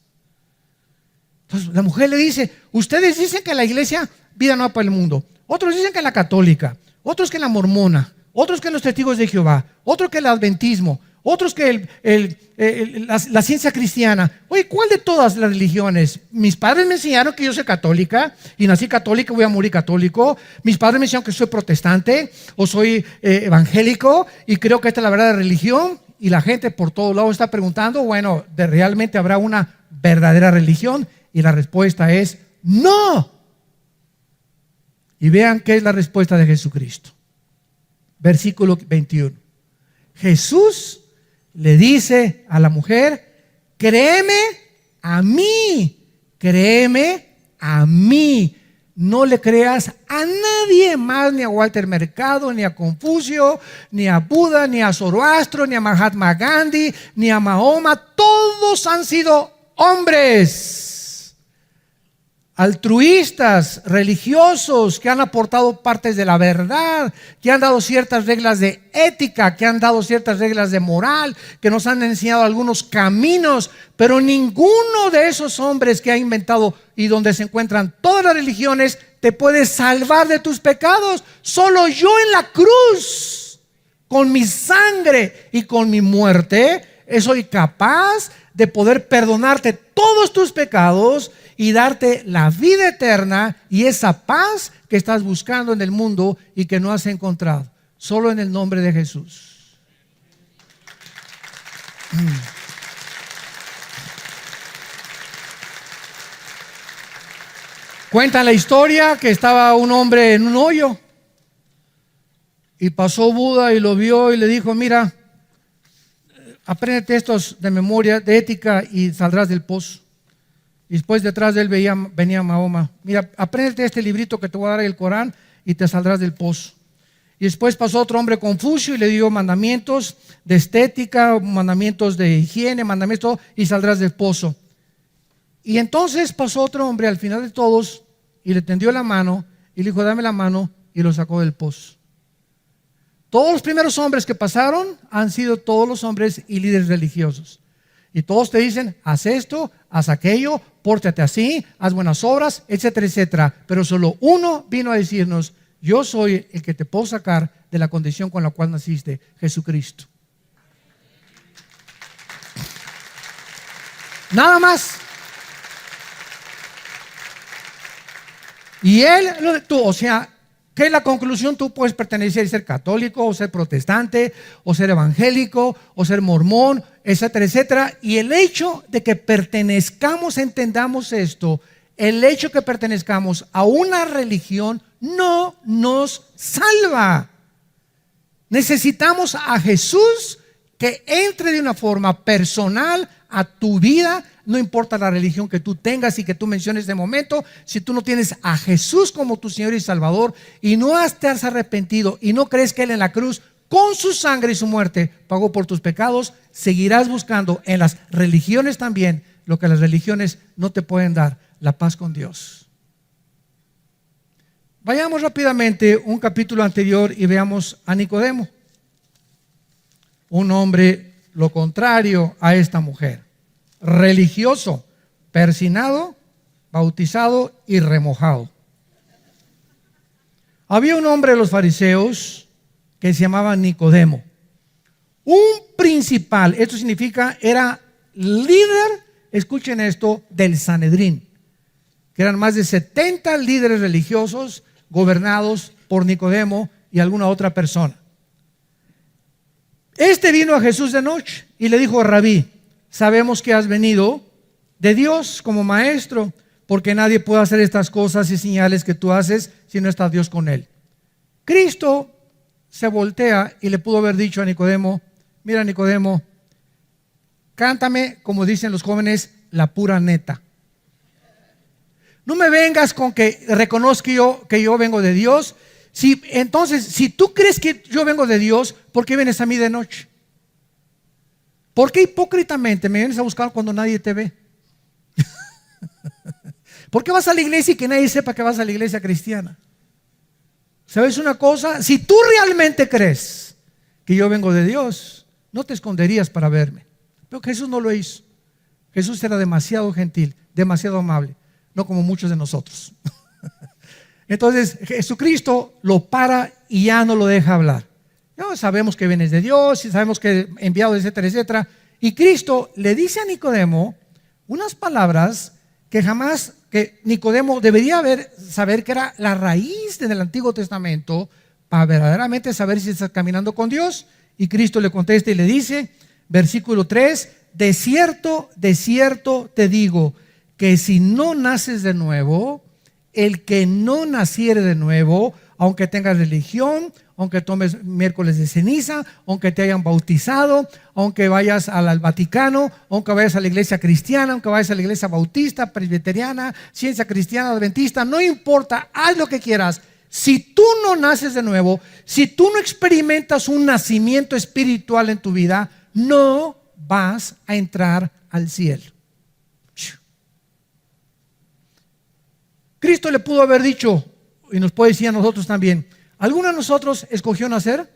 Entonces la mujer le dice, ustedes dicen que la iglesia Vida Nueva para el Mundo, otros dicen que la católica, otros que la mormona, otros que los testigos de Jehová, otros que el adventismo, otros que la ciencia cristiana. Oye, ¿cuál de todas las religiones? Mis padres me enseñaron que yo soy católica y nací católica, voy a morir católico. Mis padres me enseñaron que soy protestante o soy evangélico y creo que esta es la verdadera religión. Y la gente por todos lados está preguntando, bueno, ¿realmente habrá una verdadera religión? Y la respuesta es no. Y vean qué es la respuesta de Jesucristo. Versículo 21. Jesús le dice a la mujer, créeme a mí, no le creas a nadie más, ni a Walter Mercado, ni a Confucio, ni a Buda, ni a Zoroastro, ni a Mahatma Gandhi, ni a Mahoma. Todos han sido hombres altruistas, religiosos, que han aportado partes de la verdad, que han dado ciertas reglas de ética, que han dado ciertas reglas de moral, que nos han enseñado algunos caminos, pero ninguno de esos hombres que ha inventado y donde se encuentran todas las religiones te puede salvar de tus pecados. Solo yo en la cruz, con mi sangre y con mi muerte, soy capaz de poder perdonarte todos tus pecados y darte la vida eterna y esa paz que estás buscando en el mundo y que no has encontrado. Solo en el nombre de Jesús. Cuentan la historia que estaba un hombre en un hoyo y pasó Buda y lo vio y le dijo, mira, apréndete estos de memoria, de ética, y saldrás del pozo. Y después detrás de él venía Mahoma. Mira, apréndete este librito que te voy a dar, el Corán, y te saldrás del pozo. Y después pasó otro hombre, Confucio, y le dio mandamientos de estética, mandamientos de higiene, mandamientos, y saldrás del pozo. Y entonces pasó otro hombre al final de todos y le tendió la mano y le dijo, dame la mano, y lo sacó del pozo. Todos los primeros hombres que pasaron han sido todos los hombres y líderes religiosos. Y todos te dicen, haz esto, haz aquello, pórtate así, haz buenas obras, etcétera, etcétera. Pero solo uno vino a decirnos, yo soy el que te puedo sacar de la condición con la cual naciste, Jesucristo. Nada más. Y Él, o sea, ¿qué es la conclusión? Tú puedes pertenecer y ser católico, o ser protestante, o ser evangélico, o ser mormón, etcétera, etcétera. Y el hecho de que pertenezcamos, entendamos esto, el hecho de que pertenezcamos a una religión no nos salva. Necesitamos a Jesús que entre de una forma personal a tu vida. No importa la religión que tú tengas y que tú menciones de momento, si tú no tienes a Jesús como tu Señor y Salvador y no te has arrepentido y no crees que Él en la cruz con su sangre y su muerte pagó por tus pecados, seguirás buscando en las religiones también lo que las religiones no te pueden dar, la paz con Dios. Vayamos rápidamente un capítulo anterior y veamos a Nicodemo, un hombre lo contrario a esta mujer. Religioso, persinado, bautizado y remojado. Había un hombre de los fariseos que se llamaba Nicodemo, un principal, esto significa era líder, escuchen esto, del Sanedrín, que eran más de 70 líderes religiosos gobernados por Nicodemo y alguna otra persona. Este vino a Jesús de noche y le dijo: Rabí, sabemos que has venido de Dios como maestro, porque nadie puede hacer estas cosas y señales que tú haces si no está Dios con él. Cristo se voltea y le pudo haber dicho a Nicodemo: mira, Nicodemo, cántame, como dicen los jóvenes, la pura neta. No me vengas con que reconozca que yo vengo de Dios. Entonces, si tú crees que yo vengo de Dios, ¿por qué vienes a mí de noche? ¿Por qué hipócritamente me vienes a buscar cuando nadie te ve? ¿Por qué vas a la iglesia y que nadie sepa que vas a la iglesia cristiana? ¿Sabes una cosa? Si tú realmente crees que yo vengo de Dios, no te esconderías para verme. Pero Jesús no lo hizo. Jesús era demasiado gentil, demasiado amable, no como muchos de nosotros. Entonces Jesucristo lo para y ya no lo deja hablar. No, sabemos que vienes de Dios y sabemos que enviado, etcétera, etcétera. Y Cristo le dice a Nicodemo unas palabras que Nicodemo debería saber que era la raíz del Antiguo Testamento para verdaderamente saber si estás caminando con Dios. Y Cristo le contesta y le dice, versículo 3, de cierto te digo que si no naces de nuevo, el que no naciere de nuevo, aunque tengas religión, aunque tomes miércoles de ceniza, aunque te hayan bautizado, aunque vayas al Vaticano, aunque vayas a la iglesia cristiana, aunque vayas a la iglesia bautista, presbiteriana, ciencia cristiana, adventista, no importa, haz lo que quieras. Si tú no naces de nuevo, si tú no experimentas un nacimiento espiritual en tu vida, no vas a entrar al cielo. Cristo le pudo haber dicho, y nos puede decir a nosotros también, ¿alguno de nosotros escogió nacer?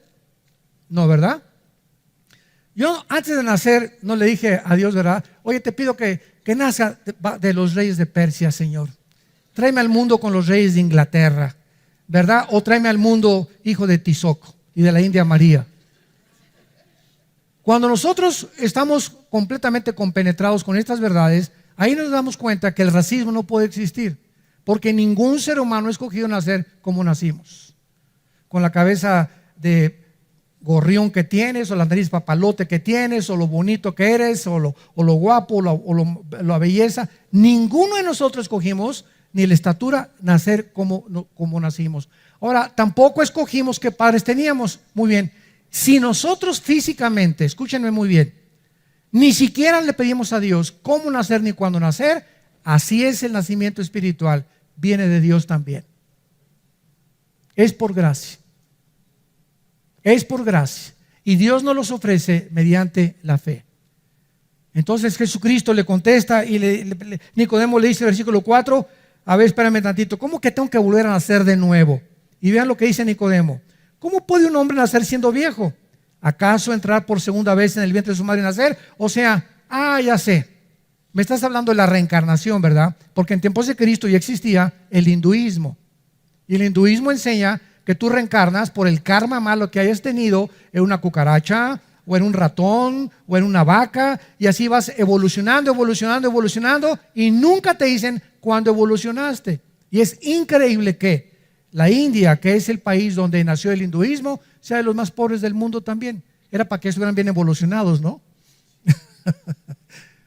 No, ¿verdad? Yo antes de nacer no le dije a Dios, ¿verdad? Oye, te pido que nazca de los reyes de Persia, Señor. Tráeme al mundo con los reyes de Inglaterra, ¿verdad? O tráeme al mundo hijo de Tizoc y de la India María. Cuando nosotros estamos completamente compenetrados con estas verdades, ahí nos damos cuenta que el racismo no puede existir. Porque ningún ser humano ha escogido nacer como nacimos. Con la cabeza de gorrión que tienes, o la nariz papalote que tienes, o lo bonito que eres, o lo guapo, o la belleza. Ninguno de nosotros escogimos, ni la estatura, nacer como nacimos. Ahora, tampoco escogimos qué padres teníamos. Muy bien. Si nosotros físicamente, escúchenme muy bien, ni siquiera le pedimos a Dios cómo nacer ni cuándo nacer, así es el nacimiento espiritual. Viene de Dios también. Es por gracia. Es por gracia. Y Dios nos los ofrece mediante la fe. Entonces Jesucristo le contesta y Nicodemo le dice en el versículo 4, a ver, espérame tantito, ¿cómo que tengo que volver a nacer de nuevo? Y vean lo que dice Nicodemo. ¿Cómo puede un hombre nacer siendo viejo? ¿Acaso entrar por segunda vez en el vientre de su madre y nacer? O sea, ya sé, me estás hablando de la reencarnación, ¿verdad? Porque en tiempos de Cristo ya existía el hinduismo. Y el hinduismo enseña que tú reencarnas por el karma malo que hayas tenido en una cucaracha, o en un ratón, o en una vaca, y así vas evolucionando, evolucionando, evolucionando, y nunca te dicen cuándo evolucionaste. Y es increíble que la India, que es el país donde nació el hinduismo, sea de los más pobres del mundo también. Era para que estuvieran bien evolucionados, ¿no?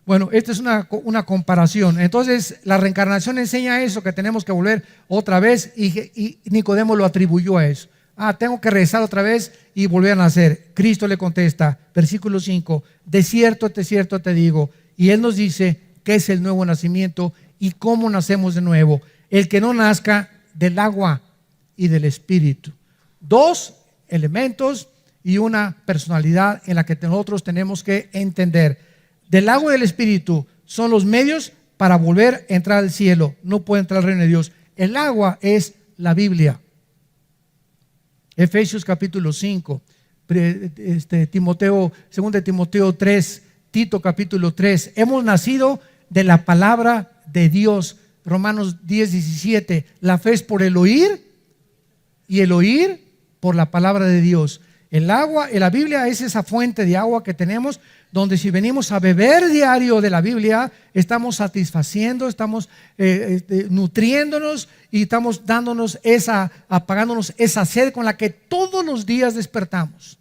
Bueno, esta es una comparación. Entonces, la reencarnación enseña eso, que tenemos que volver otra vez, y Nicodemo lo atribuyó a eso. Tengo que regresar otra vez y volver a nacer. Cristo le contesta, versículo 5, de cierto te digo. Y Él nos dice qué es el nuevo nacimiento y cómo nacemos de nuevo. El que no nazca del agua y del Espíritu. Dos elementos y una personalidad en la que nosotros tenemos que entender. Del agua y del Espíritu son los medios para volver a entrar al cielo. No puede entrar al reino de Dios. El agua es la Biblia. Efesios capítulo 5, Timoteo, 2 Timoteo 3, Tito capítulo 3. Hemos nacido de la palabra de Dios. Romanos 10, 17. La fe es por el oír y el oír por la palabra de Dios. El agua, la Biblia es esa fuente de agua que tenemos, donde si venimos a beber diario de la Biblia, estamos satisfaciendo, estamos nutriéndonos y estamos apagándonos esa sed con la que todos los días despertamos.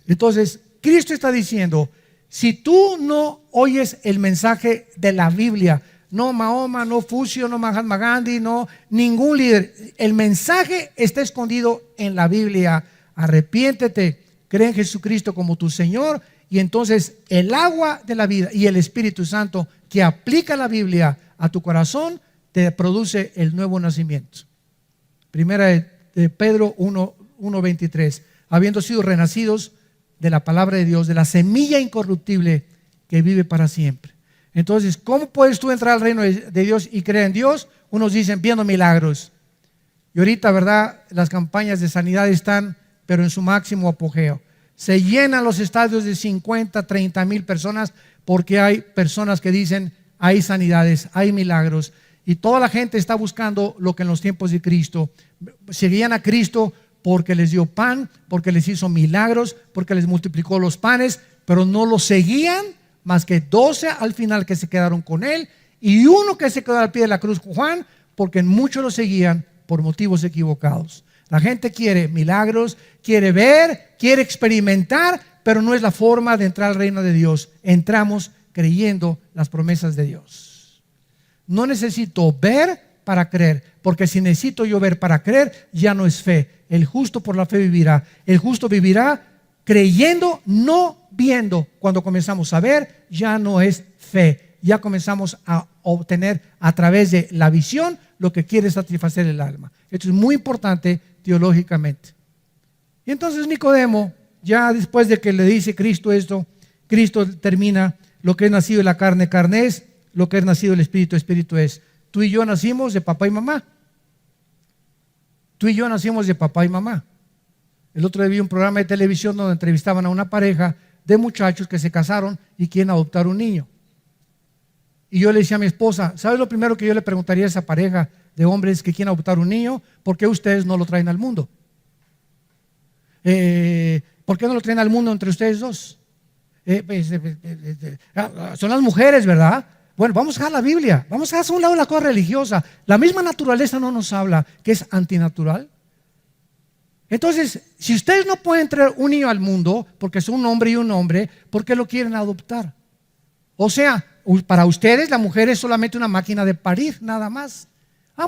Entonces, Cristo está diciendo, si tú no oyes el mensaje de la Biblia, no Mahoma, no Fucio, no Mahatma Gandhi, no ningún líder, el mensaje está escondido en la Biblia. Arrepiéntete, cree en Jesucristo como tu Señor, y entonces el agua de la vida y el Espíritu Santo que aplica la Biblia a tu corazón te produce el nuevo nacimiento. Primera de Pedro 1:23, habiendo sido renacidos de la palabra de Dios, de la semilla incorruptible que vive para siempre. Entonces, ¿cómo puedes tú entrar al reino de Dios y creer en Dios? Unos dicen viendo milagros, y ahorita, ¿verdad?, las campañas de sanidad están pero en su máximo apogeo. Se llenan los estadios de 50, 30 mil personas, porque hay personas que dicen hay sanidades, hay milagros, y toda la gente está buscando lo que en los tiempos de Cristo. Seguían a Cristo porque les dio pan, porque les hizo milagros, porque les multiplicó los panes, pero no lo seguían más que 12 al final que se quedaron con Él, y uno que se quedó al pie de la cruz, Juan, porque muchos lo seguían por motivos equivocados. La gente quiere milagros, quiere ver, quiere experimentar, pero no es la forma de entrar al reino de Dios. Entramos creyendo las promesas de Dios. No necesito ver para creer, porque si necesito yo ver para creer, ya no es fe. El justo por la fe vivirá. El justo vivirá creyendo, no viendo. Cuando comenzamos a ver, ya no es fe. Ya comenzamos a obtener a través de la visión lo que quiere satisfacer el alma. Esto es muy importante teológicamente. Y entonces Nicodemo, ya después de que le dice Cristo esto, Cristo termina: lo que es nacido de la carne, carne es; lo que es nacido del Espíritu, Espíritu es. Tú y yo nacimos de papá y mamá. Tú y yo nacimos de papá y mamá. El otro día vi un programa de televisión donde entrevistaban a una pareja de muchachos que se casaron y quieren adoptar un niño. Y yo le decía a mi esposa, ¿sabes lo primero que yo le preguntaría a esa pareja de hombres que quieren adoptar un niño? ¿Por qué ustedes no lo traen al mundo? ¿Por qué no lo traen al mundo entre ustedes dos? Son las mujeres, ¿verdad? Bueno, vamos a dejar la Biblia, vamos a dejar a un lado la cosa religiosa. La misma naturaleza no nos habla que es antinatural. Entonces, si ustedes no pueden traer un niño al mundo porque son un hombre y un hombre, ¿por qué lo quieren adoptar? O sea, para ustedes la mujer es solamente una máquina de parir, nada más.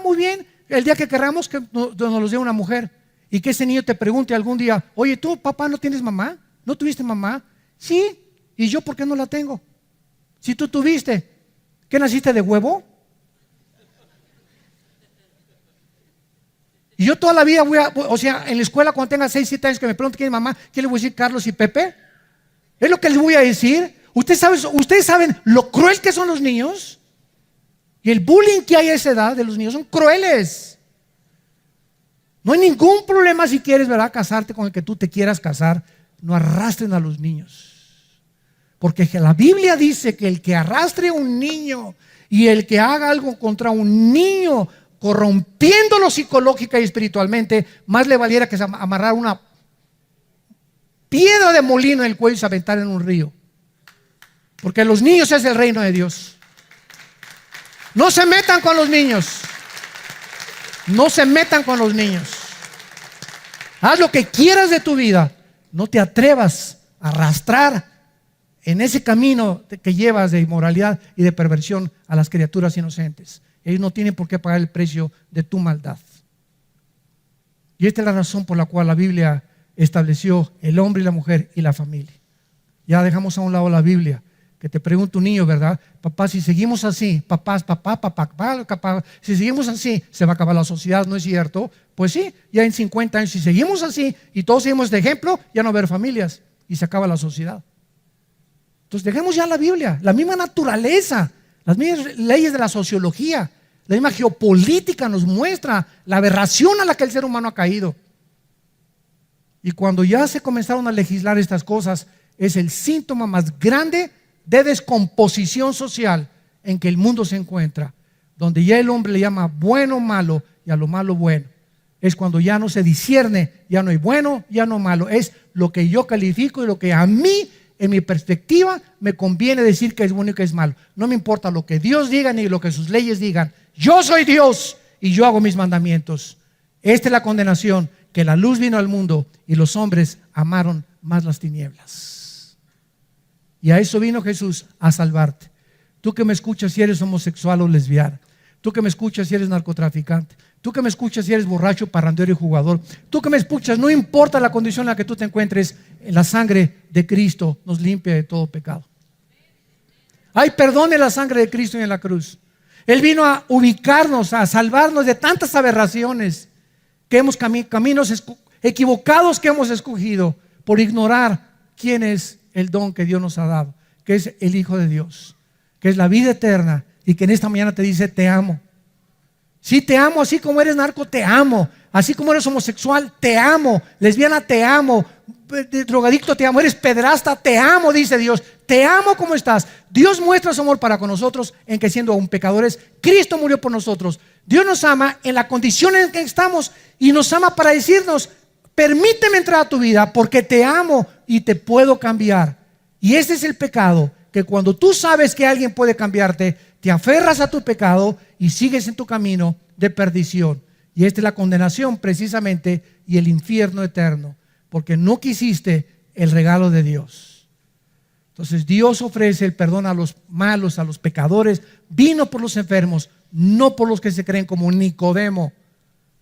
Muy bien, el día que queramos que nos los dé una mujer, y que ese niño te pregunte algún día: oye, ¿tú, papá, no tienes mamá? ¿No tuviste mamá? Sí. ¿Y yo por qué no la tengo? Si tú tuviste, ¿qué naciste de huevo? Y yo toda la vida o sea, en la escuela cuando tenga 6, 7 años que me pregunten quién es mamá, ¿qué les voy a decir? ¿Carlos y Pepe? Es lo que les voy a decir. Ustedes saben lo cruel que son los niños, y el bullying que hay a esa edad de los niños son crueles. No hay ningún problema si quieres, ¿verdad?, casarte con el que tú te quieras casar. No arrastren a los niños, Porque la Biblia dice que el que arrastre a un niño y el que haga algo contra un niño, corrompiéndolo psicológica y espiritualmente, más le valiera que amarrar una piedra de molino en el cuello y se aventar en un río. Porque los niños es el reino de Dios. No se metan con los niños. No se metan con los niños. Haz lo que quieras de tu vida. No te atrevas a arrastrar en ese camino que llevas de inmoralidad y de perversión a las criaturas inocentes. Ellos no tienen por qué pagar el precio de tu maldad. Y esta es la razón por la cual la Biblia estableció el hombre y la mujer y la familia. Ya dejamos a un lado la Biblia. Que te pregunta un niño, ¿verdad? Papá, si seguimos así, papá, si seguimos así, se va a acabar la sociedad, ¿no es cierto? Pues sí, ya en 50 años, si seguimos así y todos seguimos este ejemplo, ya no va a haber familias y se acaba la sociedad. Entonces dejemos ya la Biblia, la misma naturaleza, las mismas leyes de la sociología, la misma geopolítica nos muestra la aberración a la que el ser humano ha caído. Y cuando ya se comenzaron a legislar estas cosas, es el síntoma más grande de descomposición social en que el mundo se encuentra, donde ya el hombre le llama bueno malo y a lo malo bueno. Es cuando ya no se discierne, ya no hay bueno, ya no malo, es lo que yo califico y lo que a mí, en mi perspectiva, me conviene decir que es bueno y que es malo. No me importa lo que Dios diga ni lo que sus leyes digan. Yo soy Dios y yo hago mis mandamientos. Esta es la condenación, que la luz vino al mundo y los hombres amaron más las tinieblas. Y a eso vino Jesús, a salvarte. Tú que me escuchas si eres homosexual o lesbiana, tú que me escuchas si eres narcotraficante, tú que me escuchas si eres borracho, parrandero y jugador, tú que me escuchas, no importa la condición en la que tú te encuentres, la sangre de Cristo nos limpia de todo pecado. Hay perdón en la sangre de Cristo y en la cruz. Él vino a ubicarnos, a salvarnos de tantas aberraciones que hemos caminos equivocados que hemos escogido por ignorar quién es el don que Dios nos ha dado, que es el Hijo de Dios, que es la vida eterna y que en esta mañana te dice te amo. Sí, te amo, así como eres narco, te amo. Así como eres homosexual, te amo. Lesbiana, te amo. Drogadicto, te amo. Eres pedrasta, te amo, dice Dios. Te amo como estás. Dios muestra su amor para con nosotros en que siendo aún pecadores, Cristo murió por nosotros. Dios nos ama en la condición en que estamos y nos ama para decirnos, permíteme entrar a tu vida porque te amo y te puedo cambiar. Y este es el pecado, que cuando tú sabes que alguien puede cambiarte, te aferras a tu pecado y sigues en tu camino de perdición. Y esta es la condenación precisamente y el infierno eterno, porque no quisiste el regalo de Dios. Entonces Dios ofrece el perdón a los malos, a los pecadores. Vino por los enfermos, no por los que se creen como Nicodemo.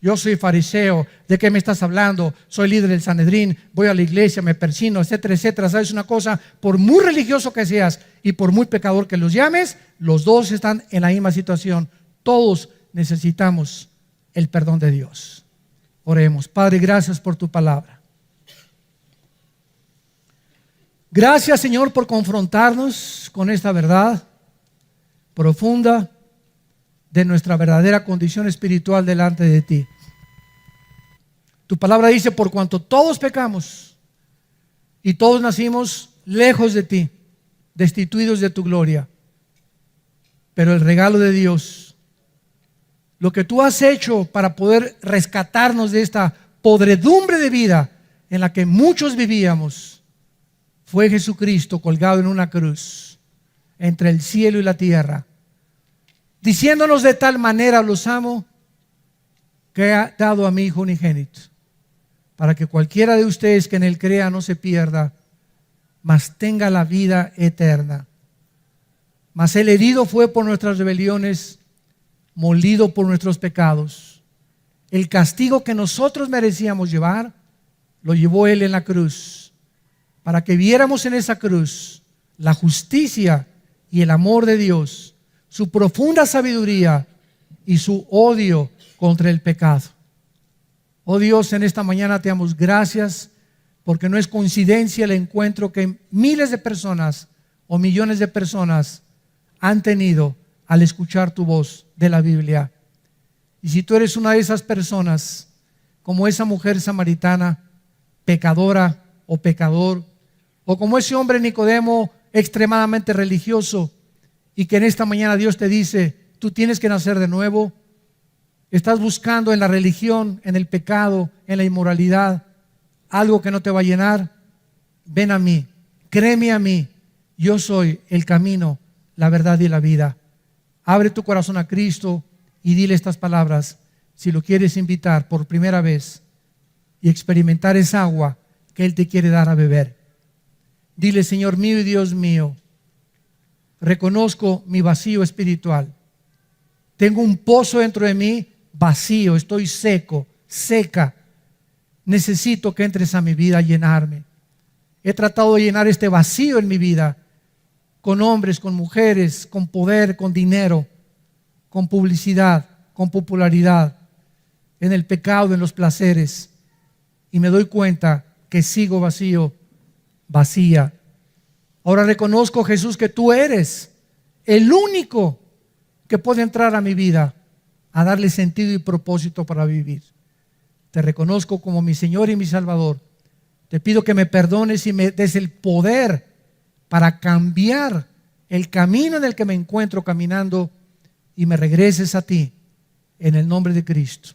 Yo soy fariseo, ¿de qué me estás hablando? Soy líder del Sanedrín, voy a la iglesia, me persino, etcétera, etcétera. ¿Sabes una cosa? Por muy religioso que seas y por muy pecador que los llames, los dos están en la misma situación. Todos necesitamos el perdón de Dios. Oremos. Padre, gracias por tu palabra. Gracias, Señor, por confrontarnos con esta verdad profunda de nuestra verdadera condición espiritual delante de ti. Tu palabra dice, por cuanto todos pecamos y todos nacimos lejos de ti, destituidos de tu gloria, pero el regalo de Dios, lo que tú has hecho para poder rescatarnos de esta podredumbre de vida en la que muchos vivíamos, fue Jesucristo colgado en una cruz entre el cielo y la tierra, diciéndonos de tal manera los amo, que ha dado a mi Hijo unigénito, para que cualquiera de ustedes que en él crea no se pierda, mas tenga la vida eterna. Mas el herido fue por nuestras rebeliones, molido por nuestros pecados. El castigo que nosotros merecíamos llevar, lo llevó él en la cruz, para que viéramos en esa cruz la justicia y el amor de Dios, su profunda sabiduría y su odio contra el pecado. Oh Dios, en esta mañana te damos gracias porque no es coincidencia el encuentro que miles de personas o millones de personas han tenido al escuchar tu voz de la Biblia. Y si tú eres una de esas personas, como esa mujer samaritana, pecadora o pecador, o como ese hombre Nicodemo extremadamente religioso y que en esta mañana Dios te dice, tú tienes que nacer de nuevo. Estás buscando en la religión, en el pecado, en la inmoralidad, algo que no te va a llenar. Ven a mí, créeme a mí, yo soy el camino, la verdad y la vida. Abre tu corazón a Cristo y dile estas palabras si lo quieres invitar por primera vez y experimentar esa agua que Él te quiere dar a beber. Dile, Señor mío y Dios mío, reconozco mi vacío espiritual. Tengo un pozo dentro de mí vacío, estoy seco, seca. Necesito que entres a mi vida a llenarme. He tratado de llenar este vacío en mi vida con hombres, con mujeres, con poder, con dinero, con publicidad, con popularidad, en el pecado, en los placeres. Y me doy cuenta que sigo vacío, vacía. Ahora reconozco, Jesús, que tú eres el único que puede entrar a mi vida a darle sentido y propósito para vivir. Te reconozco como mi Señor y mi Salvador. Te pido que me perdones y me des el poder para cambiar el camino en el que me encuentro caminando y me regreses a ti en el nombre de Cristo.